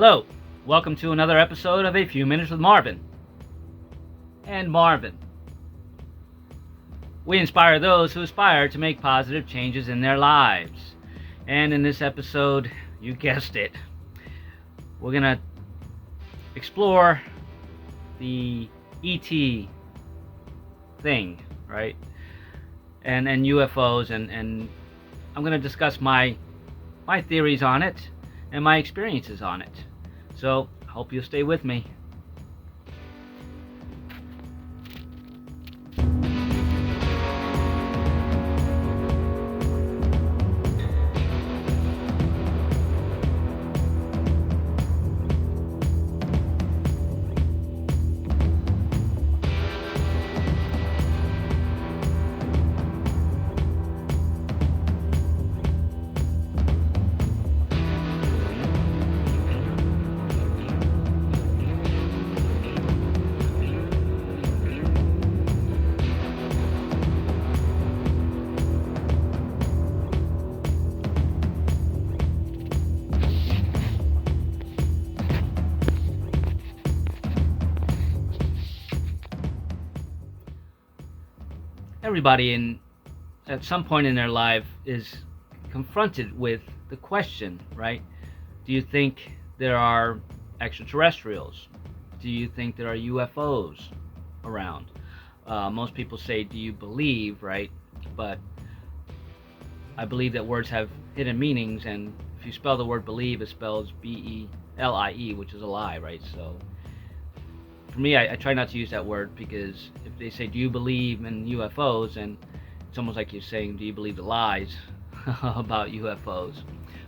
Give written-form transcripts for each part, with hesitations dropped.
Hello, welcome to another episode of A Few Minutes with Marvin. And Marvin. We inspire those who aspire to make positive changes in their lives. And in this episode, you guessed it, we're going to explore the ET thing, right? And UFOs, and I'm going to discuss my theories on it and my experiences on it. So, I hope you'll stay with me. Everybody at some point in their life is confronted with the question, right? Do you think there are extraterrestrials? Do you think there are UFOs around? Most people say, do you believe, right? But I believe that words have hidden meanings, and if you spell the word believe, it spells B-E-L-I-E, which is a lie, right? So for me, I try not to use that word, because if they say, do you believe in UFOs, and it's almost like you're saying, do you believe the lies about UFOs?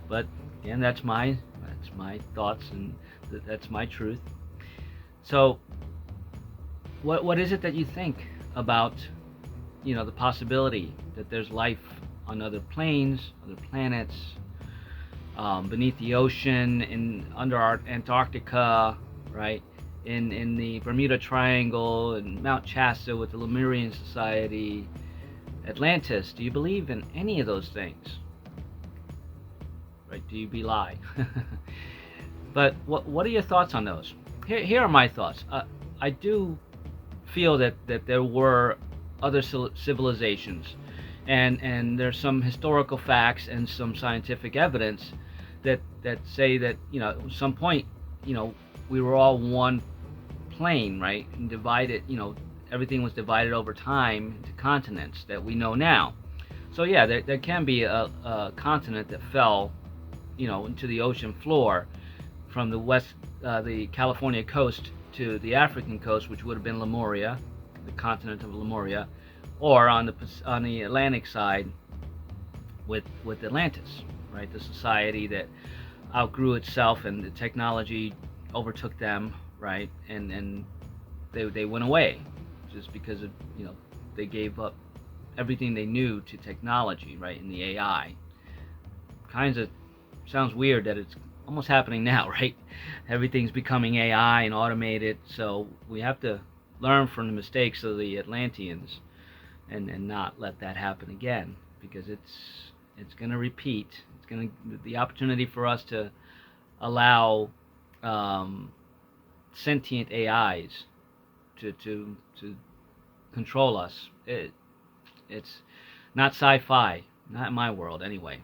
But again, that's my thoughts, and that's my truth. So what is it that you think about, the possibility that there's life on other planes, other planets, beneath the ocean, under our Antarctica, right? In the Bermuda Triangle, and Mount Shasta with the Lemurian Society, Atlantis? Do you believe in any of those things? Right? Do you belie? But what are your thoughts on those? Here are my thoughts. I do feel that there were other civilizations, and there's some historical facts and some scientific evidence that say that at some point we were all one plane, right? And divided, everything was divided over time into continents that we know now. So yeah, there can be a continent that fell, into the ocean floor from the the California coast to the African coast, which would have been Lemuria, the continent of Lemuria, or on the Atlantic side with Atlantis, right? The society that outgrew itself, and the technology overtook them, right? And they went away just because of they gave up everything they knew to technology, right? And the AI kinds of sounds weird that it's almost happening now, right? Everything's becoming AI and automated, so we have to learn from the mistakes of the Atlanteans and not let that happen again, because it's going to repeat. It's going to the opportunity for us to allow sentient AIs to control us. It's not sci-fi, not in my world anyway.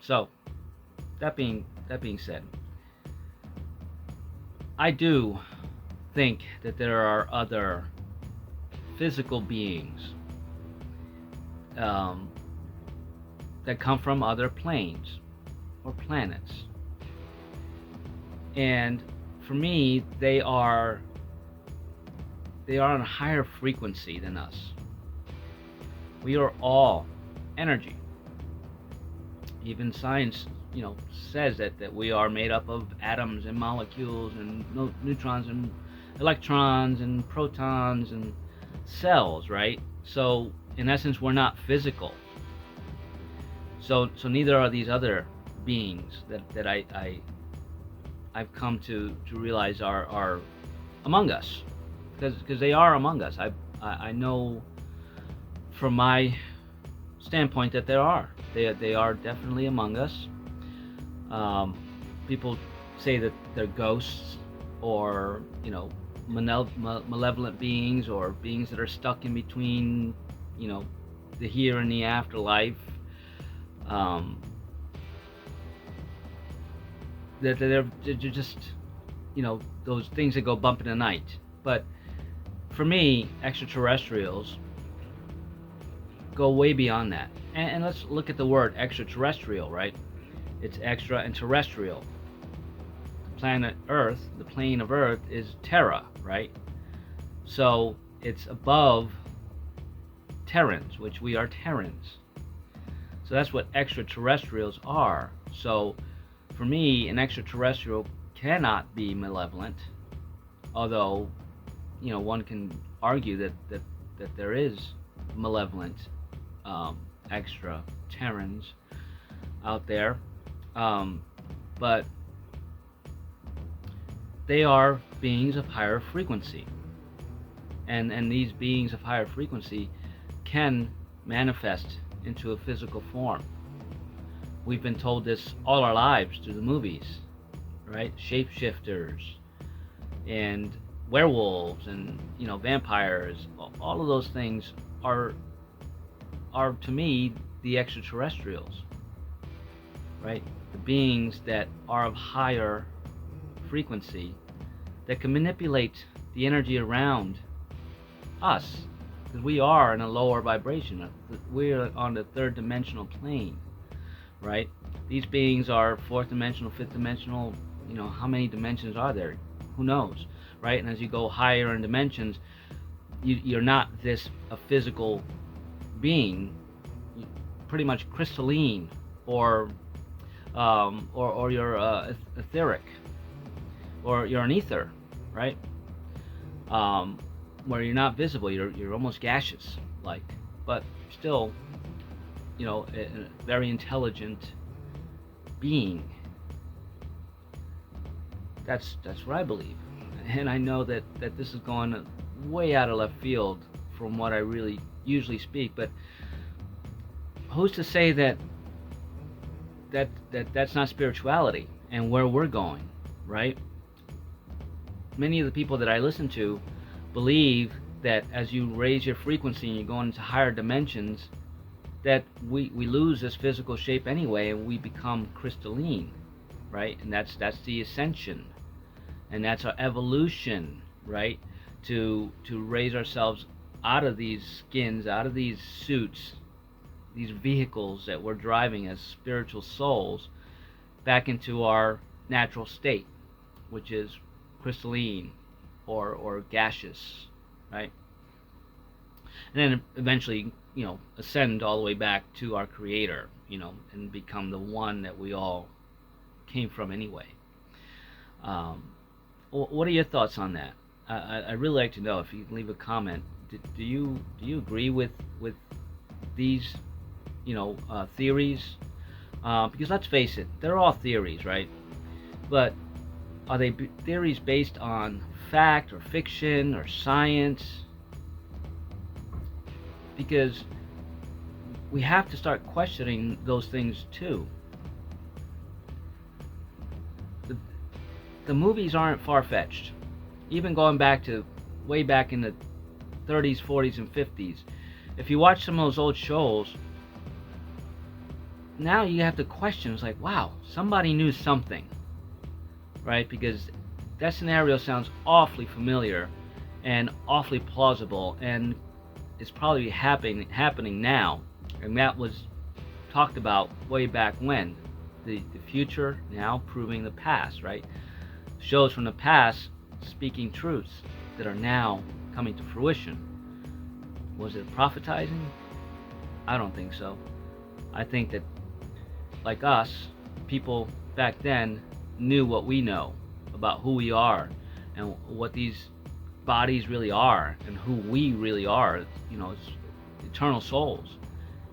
So that being said, I do think that there are other physical beings that come from other planes or planets. And for me, they are on a higher frequency than us. We are all energy. Even science, says that we are made up of atoms and molecules and neutrons and electrons and protons and cells, right? So in essence, we're not physical. So neither are these other beings that I've come to realize are among us, because they are among us. I know from my standpoint that they are definitely among us. People say that they're ghosts, or malevolent beings, or beings that are stuck in between, you know, the here and the afterlife. Um, that they're just, those things that go bump in the night. But for me, extraterrestrials go way beyond that. And let's look at the word extraterrestrial, right? It's extra and terrestrial. The planet Earth, the plane of Earth, is Terra, right? So it's above Terrans, which we are Terrans. So that's what extraterrestrials are. So for me, an extraterrestrial cannot be malevolent, although, one can argue that there is malevolent extra Terrans out there, but they are beings of higher frequency, and these beings of higher frequency can manifest into a physical form. We've been told this all our lives through the movies, right? Shapeshifters and werewolves and vampires. All of those things are to me the extraterrestrials, right? The beings that are of higher frequency that can manipulate the energy around us, because we are in a lower vibration. We're on the third dimensional plane, right? These beings are fourth dimensional, fifth dimensional. How many dimensions are there? Who knows, right? And as you go higher in dimensions, you're not a physical being. You're pretty much crystalline, or you're etheric, or you're an ether, right? Where you're not visible, you're almost gaseous, like, but still, a very intelligent being. That's what I believe, and I know that this is going way out of left field from what I really usually speak. But who's to say that's not spirituality and where we're going, right? Many of the people that I listen to believe that as you raise your frequency and you go into higher dimensions, that we lose this physical shape anyway, and we become crystalline, right? And that's the ascension, and that's our evolution, right? To raise ourselves out of these skins, out of these suits, these vehicles that we're driving as spiritual souls, back into our natural state, which is crystalline or gaseous, right? And then eventually, ascend all the way back to our Creator, and become the one that we all came from anyway. What are your thoughts on that? I'd really like to know. If you can leave a comment. Do you agree with these theories? Because let's face it, they're all theories, right? But are they theories based on fact or fiction or science? Because we have to start questioning those things too. The movies aren't far-fetched. Even going back to way back in the 30s, 40s, and 50s. If you watch some of those old shows, now you have to question. It's like, wow, somebody knew something, right? Because that scenario sounds awfully familiar and awfully plausible, and it's probably happening now. And that was talked about way back when. The future now proving the past, right? Shows from the past speaking truths that are now coming to fruition. Was it prophetizing? I don't think so. I think that, like us, people back then knew what we know about who we are and what these bodies really are and who we really are. It's eternal souls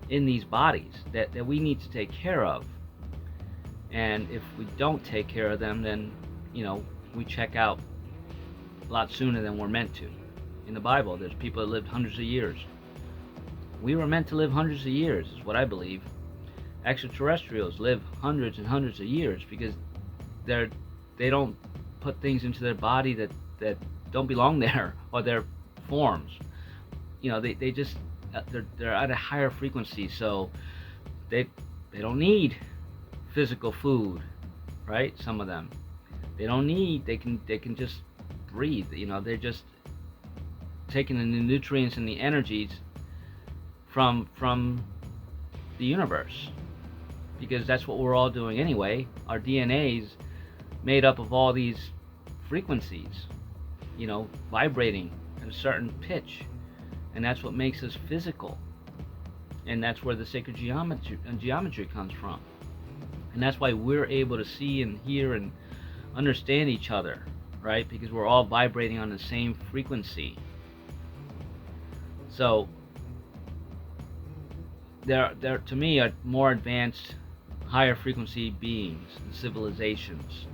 in these bodies that we need to take care of. And if we don't take care of them, then we check out a lot sooner than we're meant to. In the Bible, there's people that lived hundreds of years. We were meant to live hundreds of years, is what I believe. Extraterrestrials live hundreds and hundreds of years because they're They don't put things into their body that don't belong there, or their forms. They just they're at a higher frequency, so they they don't need physical food, right? Some of them, they don't need. They can just breathe. They're just taking in the nutrients and the energies from the universe, because that's what we're all doing anyway. Our DNA's made up of all these frequencies, vibrating at a certain pitch, and that's what makes us physical, and that's where the sacred geometry comes from, and that's why we're able to see and hear and understand each other, right? Because we're all vibrating on the same frequency. So there to me are more advanced, higher frequency beings and civilizations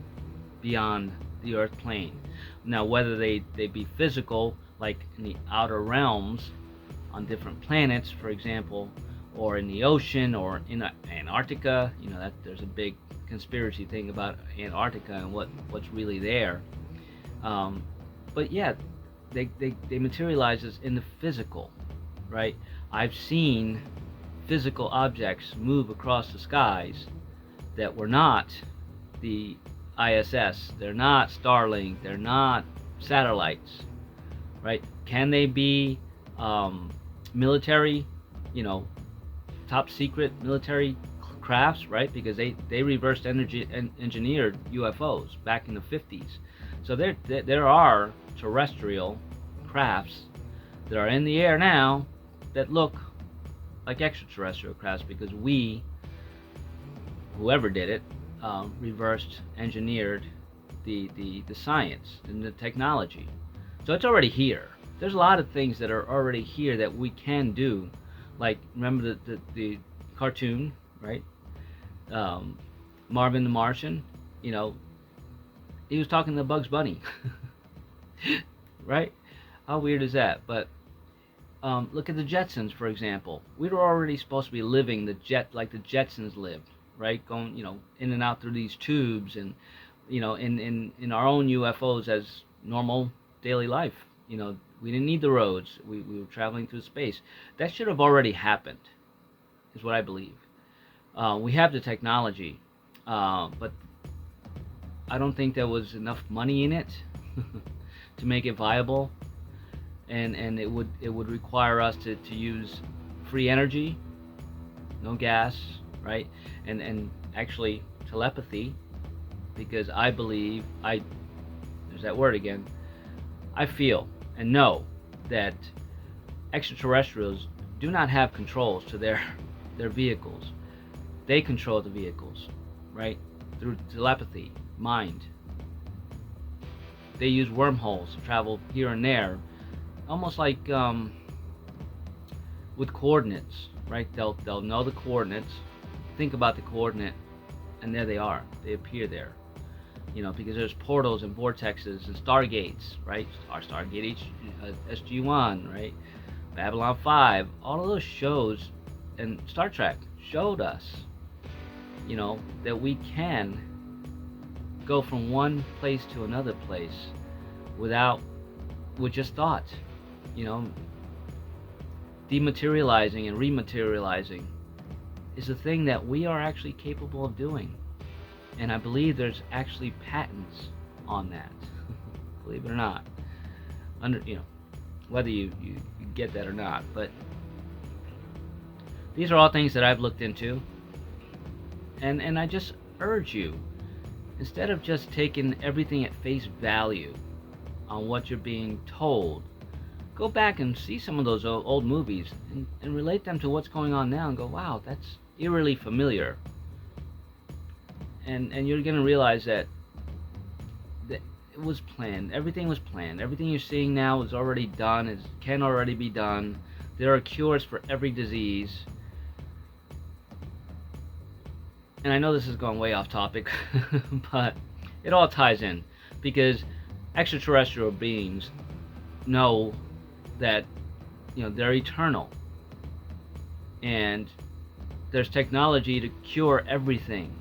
beyond the earth plane. Now, whether they be physical, like in the outer realms on different planets, for example, or in the ocean, or in Antarctica, that there's a big conspiracy thing about Antarctica and what's really there. But yeah, they materialize as in the physical, right? I've seen physical objects move across the skies that were not the ISS, they're not Starlink, they're not satellites, right? Can they be military, top secret military crafts, right? Because they reversed engineered UFOs back in the 50s. So there are terrestrial crafts that are in the air now that look like extraterrestrial crafts, because whoever did it, reversed engineered the science and the technology. So it's already here. There's a lot of things that are already here that we can do. Like, remember the cartoon, right? Marvin the Martian, he was talking to Bugs Bunny. Right? How weird is that? But look at the Jetsons, for example. We were already supposed to be living like the Jetsons lived, right? Going, in and out through these tubes, and in our own UFOs as normal daily life. We didn't need the roads. We were traveling through space. That should have already happened, is what I believe. We have the technology, but I don't think there was enough money in it to make it viable, and it would require us to use free energy, no gas, right? And actually telepathy, because I believe, there's that word again, I feel and know that extraterrestrials do not have controls to their vehicles. They control the vehicles, right? Through telepathy, mind. They use wormholes to travel here and there, almost like with coordinates, right? They'll know the coordinates, think about the coordinate, and there they are. They appear there. Because there's portals and vortexes and stargates, right? Our Stargate SG-1, right? Babylon 5, all of those shows, and Star Trek showed us, that we can go from one place to another place with just thought, dematerializing and rematerializing is a thing that we are actually capable of doing. And I believe there's actually patents on that. Believe it or not. Whether you get that or not. But these are all things that I've looked into. And I just urge you, instead of just taking everything at face value on what you're being told, go back and see some of those old movies and relate them to what's going on now and go, wow, that's eerily familiar. And you're going to realize that it was planned. Everything was planned. Everything you're seeing now is already done. It can already be done. There are cures for every disease. And I know this is going way off topic, but it all ties in, because extraterrestrial beings know that they're eternal, and there's technology to cure everything,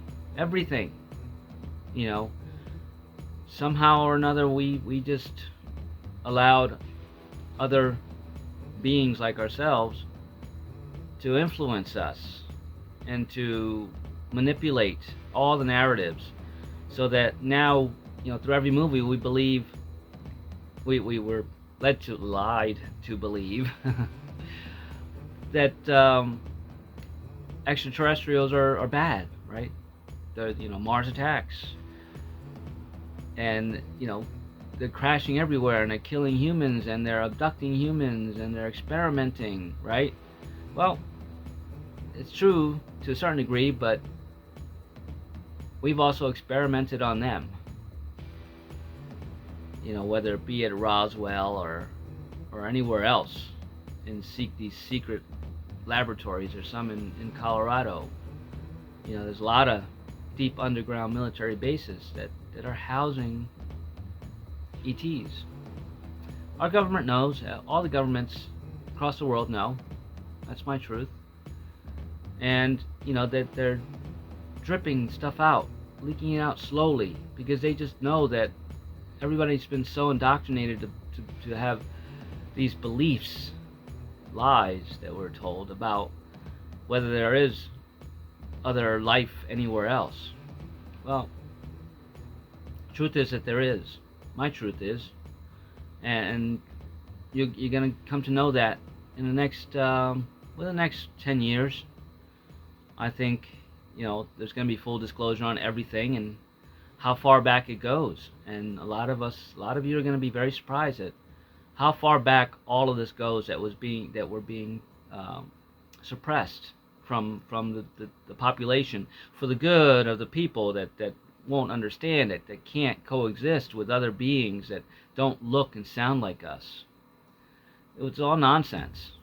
somehow or another we just allowed other beings like ourselves to influence us and to manipulate all the narratives, so that now, through every movie we believe, we were lied to believe that extraterrestrials are bad, right? Mars attacks, and they're crashing everywhere, and they're killing humans, and they're abducting humans, and they're experimenting, right? Well, it's true to a certain degree, but we've also experimented on them. Whether it be at Roswell or anywhere else, and these secret laboratories, or some in Colorado. There's a lot of deep underground military bases that are housing ETs. Our government knows. All the governments across the world know. That's my truth. And that they're dripping stuff out, leaking it out slowly, because they just know that everybody's been so indoctrinated to have these beliefs, lies that we're told about whether there is other life anywhere else. Well, truth is that there is. My truth is, and you're gonna come to know that in the next the next 10 years. I think there's gonna be full disclosure on everything and how far back it goes, and a lot of you are gonna be very surprised at how far back all of this goes that we're being suppressed from the population for the good of the people that won't understand it, that can't coexist with other beings that don't look and sound like us. It's all nonsense.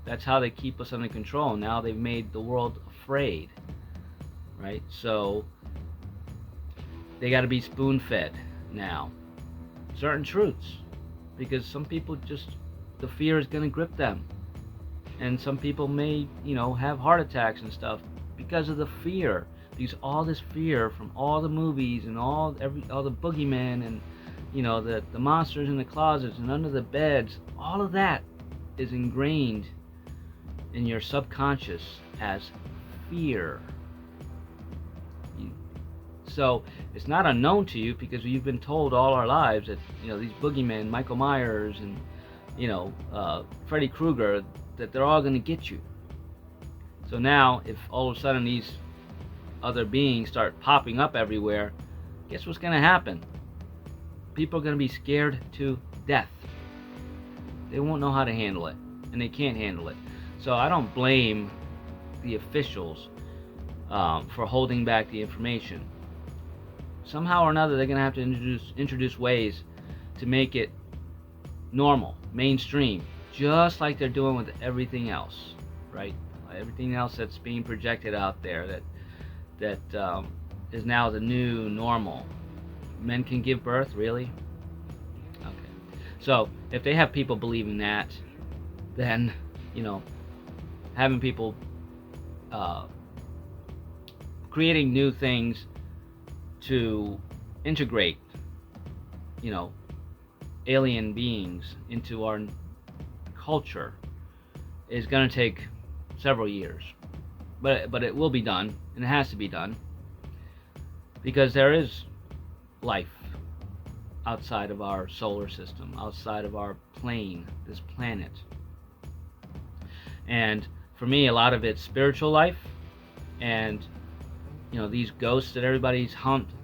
That's how they keep us under control. Now they've made the world afraid, right? So they got to be spoon-fed now certain truths, because some people just, the fear is going to grip them, and some people may have heart attacks and stuff because of the fear, because all this fear from all the movies and all the boogeymen and the monsters in the closets and under the beds, all of that is ingrained in your subconscious as fear. So it's not unknown to you, because you've been told all our lives that these boogeymen, Michael Myers and Freddy Krueger, that they're all going to get you. So now, if all of a sudden these other beings start popping up everywhere, guess what's going to happen? People are going to be scared to death. They won't know how to handle it, and they can't handle it. So I don't blame the officials for holding back the information. Somehow or another, they're going to have to introduce ways to make it normal, mainstream, just like they're doing with everything else, right? Everything else that's being projected out there that is now the new normal. Men can give birth, really? Okay. So if they have people believing that, then having people creating new things to integrate alien beings into our culture is going to take several years, but it will be done, and it has to be done, because there is life outside of our solar system, outside of our plane, this planet. And for me, a lot of it's spiritual life, and these ghosts that everybody's hunting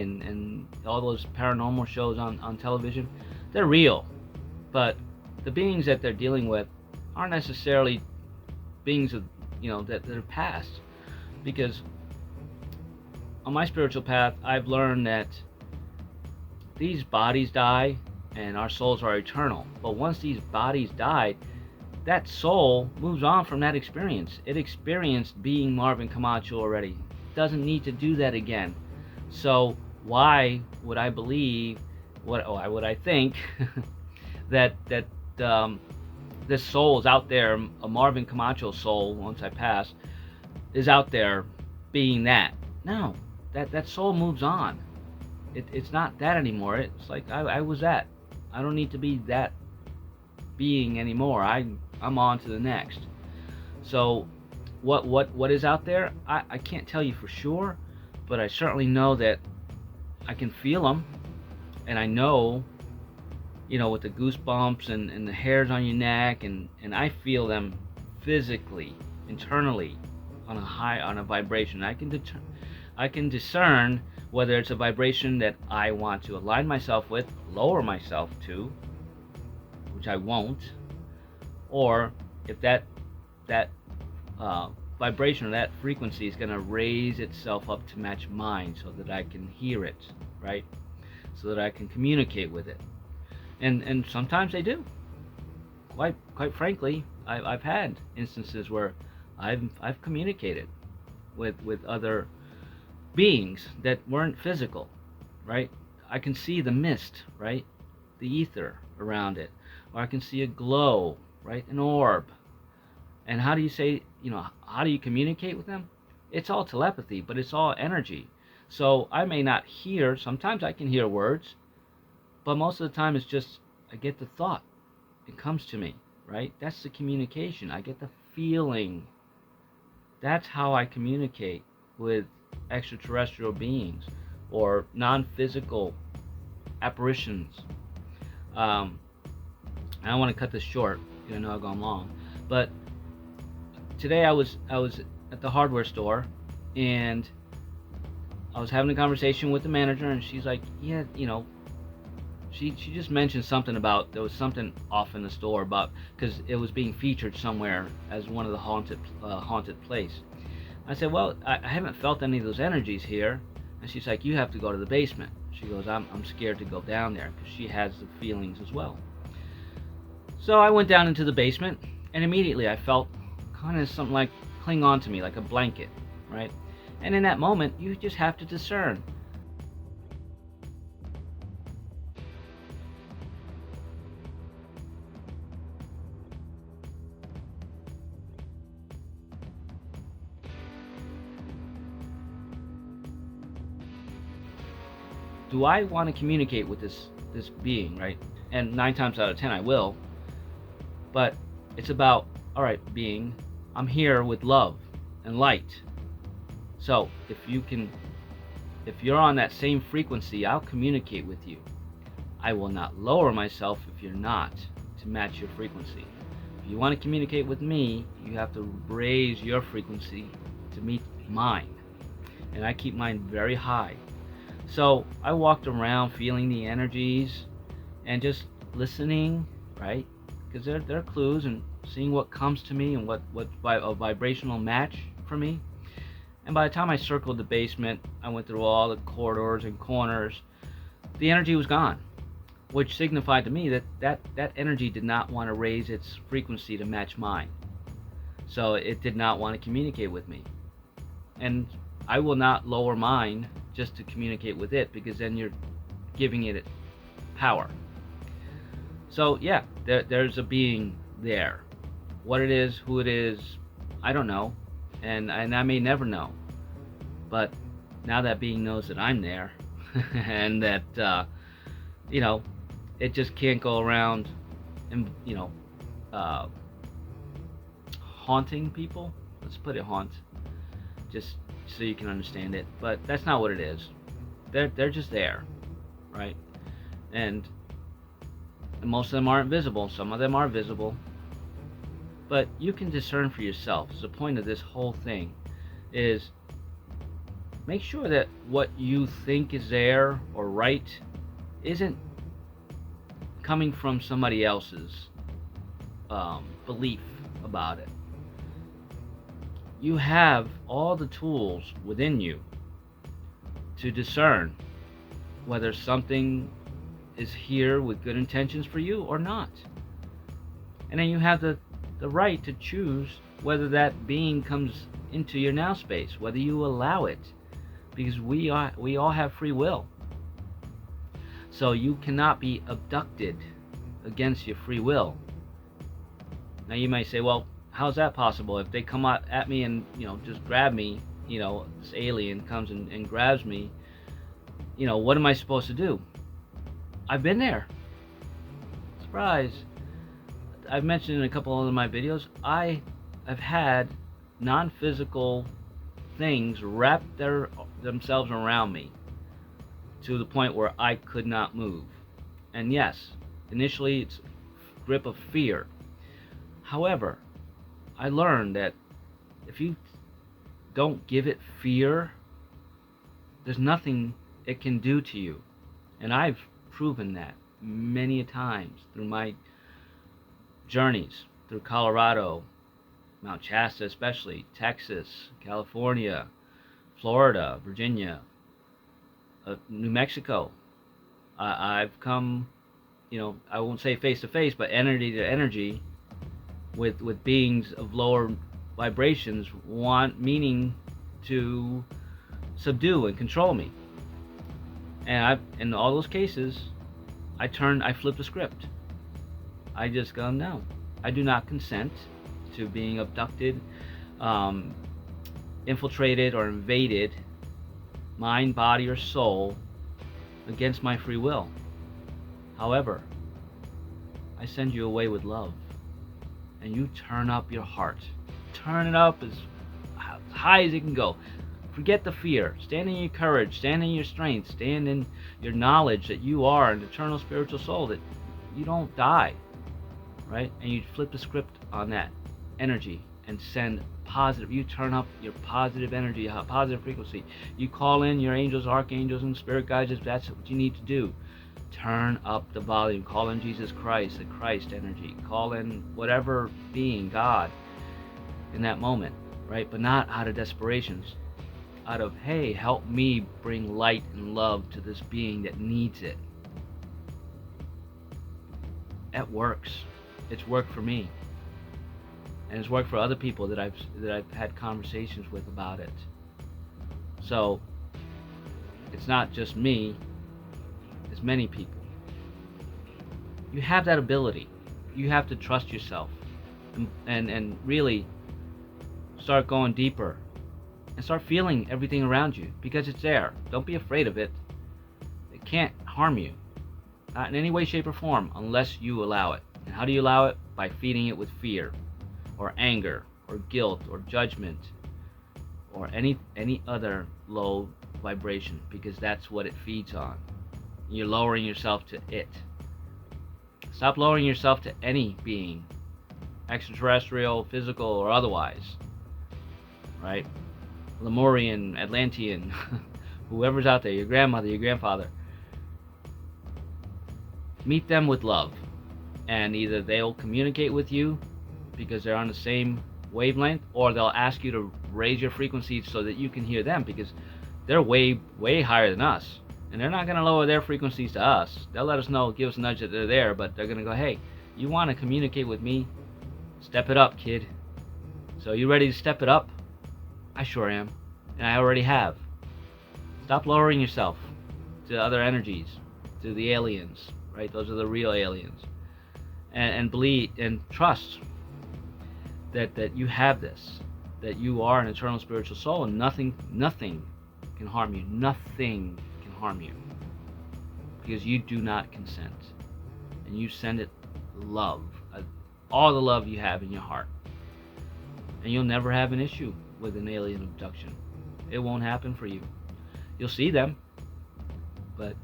and all those paranormal shows on television, they're real, but the beings that they're dealing with aren't necessarily beings of that are past, because on my spiritual path I've learned that these bodies die and our souls are eternal, but once these bodies die, that soul moves on from that experience. It experienced being Marvin Camacho already. It doesn't need to do that again. So why would I believe, why would I think that this soul is out there, a Marvin Camacho soul, once I pass, is out there being that? No, that soul moves on. It's not that anymore. It's like I was that. I don't need to be that being anymore. I'm on to the next. So what is out there? I can't tell you for sure, but I certainly know that I can feel them, and I know, with the goosebumps and the hairs on your neck, and I feel them physically, internally, on a vibration. I can discern whether it's a vibration that I want to align myself with, lower myself to, which I won't, or if that vibration or that frequency is going to raise itself up to match mine, so that I can hear it, right? So that I can communicate with it. And sometimes they do. Quite frankly, I've had instances where I've communicated with other beings that weren't physical, right? I can see the mist, right? The ether around it, or I can see a glow, right? An orb. And how do you communicate with them? It's all telepathy, but it's all energy. So I may not hear, sometimes I can hear words, but most of the time it's just, I get the thought. It comes to me, right? That's the communication. I get the feeling. That's how I communicate with extraterrestrial beings or non-physical apparitions. I don't want to cut this short, because I know I've gone long, but today I was at the hardware store, and I was having a conversation with the manager, and she's like, yeah, she just mentioned something about there was something off in the store, about because it was being featured somewhere as one of the haunted place. I said, well, I haven't felt any of those energies here. And she's like, you have to go to the basement. She goes, I'm scared to go down there, because she has the feelings as well. So I went down into the basement, and immediately I felt kind of something like cling on to me, like a blanket, right? And in that moment, you just have to discern. Do I want to communicate with this being, right? And 9 times out of 10 I will. But it's about, all right, being, I'm here with love and light. So if you're on that same frequency, I'll communicate with you. I will not lower myself if you're not, to match your frequency. If you want to communicate with me, you have to raise your frequency to meet mine. And I keep mine very high. So I walked around feeling the energies and just listening, right? Because they're clues, and seeing what comes to me and what a vibrational match for me. And by the time I circled the basement, I went through all the corridors and corners. The energy was gone, which signified to me that energy did not want to raise its frequency to match mine. So it did not want to communicate with me. And I will not lower mine just to communicate with it, because then you're giving it power. So yeah, there's a being there. What it is, who it is, I don't know, and I may never know. But now that being knows that I'm there, and that it just can't go around and haunting people. Let's put it haunt, just so you can understand it. But that's not what it is. They're just there, right? And most of them aren't visible. Some of them are visible. But you can discern for yourself. The point of this whole thing is, make sure that what you think is there or right isn't coming from somebody else's belief about it. You have all the tools within you to discern whether something is here with good intentions for you or not. And then you have the right to choose whether that being comes into your now space, whether you allow it, because we all have free will. So you cannot be abducted against your free will. Now you might say, well, how's that possible? If they come out at me and just grab me, this alien comes and grabs me, what am I supposed to do? I've been there. Surprise. I've mentioned in a couple of my videos, I have had non-physical things wrap themselves around me to the point where I could not move. And yes, initially it's a grip of fear. However, I learned that if you don't give it fear, there's nothing it can do to you. And I've proven that many times through my journeys through Colorado, Mount Shasta especially, Texas, California, Florida, Virginia, New Mexico. I've come, I won't say face to face, but energy to energy with beings of lower vibrations meaning to subdue and control me. And in all those cases, I flipped the script. I just go, no, I do not consent to being abducted, infiltrated, or invaded, mind, body, or soul, against my free will. However, I send you away with love, and you turn up your heart. Turn it up as high as it can go. Forget the fear. Stand in your courage. Stand in your strength. Stand in your knowledge that you are an eternal spiritual soul, that you don't die, right? And you flip the script on that energy and send positive. You turn up your positive energy, positive frequency. You call in your angels, archangels, and spirit guides if that's what you need to do. Turn up the volume. Call in Jesus Christ, the Christ energy. Call in whatever being, God, in that moment, right? But not out of desperations. Out of, hey, help me bring light and love to this being that needs it. That works. It's worked for me. And it's worked for other people that I've had conversations with about it. So it's not just me, it's many people. You have that ability. You have to trust yourself and really start going deeper and start feeling everything around you, because it's there. Don't be afraid of it. It can't harm you, not in any way, shape, or form, unless you allow it. And how do you allow it? By feeding it with fear, or anger, or guilt, or judgment, or any other low vibration, because that's what it feeds on. You're lowering yourself to it. Stop lowering yourself to any being, extraterrestrial, physical, or otherwise, right? Lemurian, Atlantean, whoever's out there, your grandmother, your grandfather. Meet them with love, and either they'll communicate with you because they're on the same wavelength, or they'll ask you to raise your frequency so that you can hear them, because they're way higher than us, and they're not going to lower their frequencies to us. They'll let us know, give us a nudge that they're there, but they're going to go, hey, you want to communicate with me? Step it up, kid. So you ready to step it up? I sure am, and I already have. Stop lowering yourself to other energies, to the aliens, right? Those are the real aliens. And believe and trust that you have this, that you are an eternal spiritual soul, and nothing can harm you. Nothing can harm you, because you do not consent, and you send it love, all the love you have in your heart, and you'll never have an issue with an alien abduction. It won't happen for you. You'll see them, but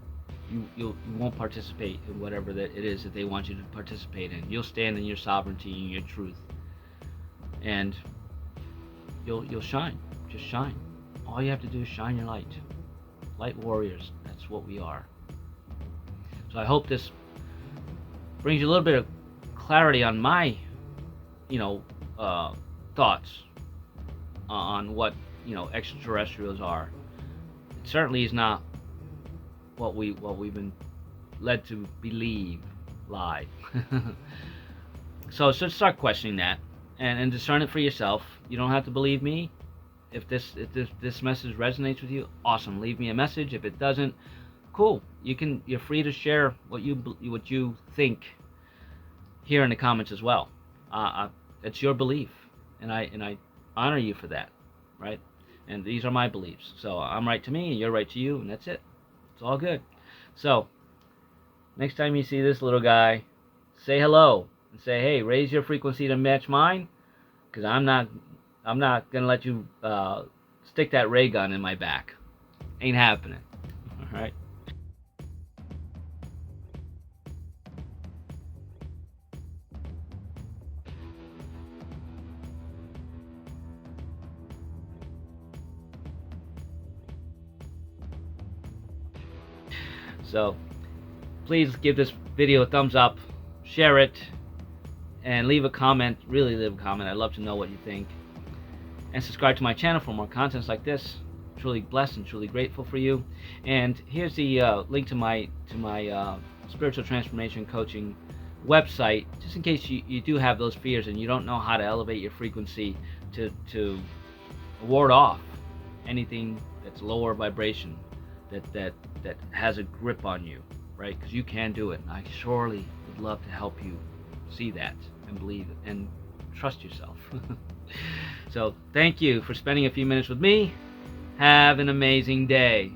you won't participate in whatever that it is that they want you to participate in. You'll stand in your sovereignty and your truth, and you'll shine. Just shine. All you have to do is shine your light. Light warriors. That's what we are. So I hope this brings you a little bit of clarity on my, thoughts on what extraterrestrials are. It certainly is not what we've been led to believe. Lie. So start questioning that and discern it for yourself. You don't have to believe me. If this message resonates with you, awesome. Leave me a message. If it doesn't, cool. You're free to share what you think here in the comments as well. It's your belief, and I honor you for that, right? and these are my beliefs. So I'm right to me, and you're right to you, and that's it. It's all good. So next time you see this little guy, say hello and say, "Hey, raise your frequency to match mine, because I'm not gonna let you stick that ray gun in my back. Ain't happening." All right. So please give this video a thumbs up, share it, and leave a comment. Really leave a comment. I'd love to know what you think. And subscribe to my channel for more contents like this. Truly blessed and truly grateful for you. And here's the link to my spiritual transformation coaching website, just in case you do have those fears and you don't know how to elevate your frequency to ward off anything that's lower vibration, that has a grip on you, right? Because you can do it. And I surely would love to help you see that and believe it and trust yourself. So thank you for spending a few minutes with me. Have an amazing day.